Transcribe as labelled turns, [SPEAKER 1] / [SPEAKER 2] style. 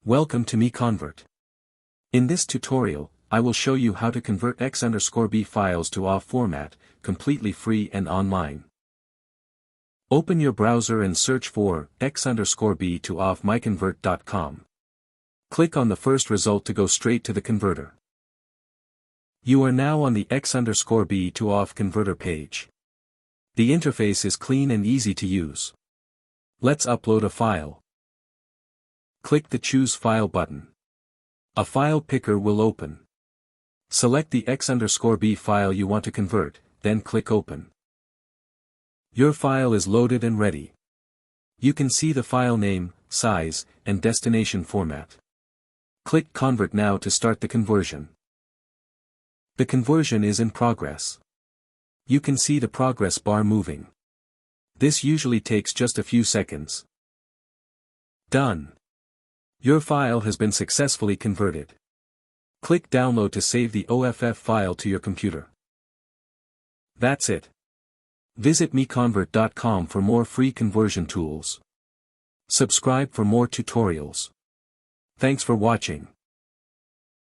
[SPEAKER 1] Welcome to MiConvert. In this tutorial, I will show you how to convert x_b files to OFF format, completely free and online. Open your browser and search for x_b to OFF MiConvert.com. Click on the first result to go straight to the converter. You are now on the x_b to OFF converter page. The interface is clean and easy to use. Let's upload a file. Click the Choose File button. A file picker will open. Select the x_b file you want to convert, then click Open. Your file is loaded and ready. You can see the file name, size, and destination format. Click Convert now to start the conversion. The conversion is in progress. You can see the progress bar moving. This usually takes just a few seconds. Done. Your file has been successfully converted. Click Download to save the OFF file to your computer. That's it. Visit MiConvert.com for more free conversion tools. Subscribe for more tutorials. Thanks for watching.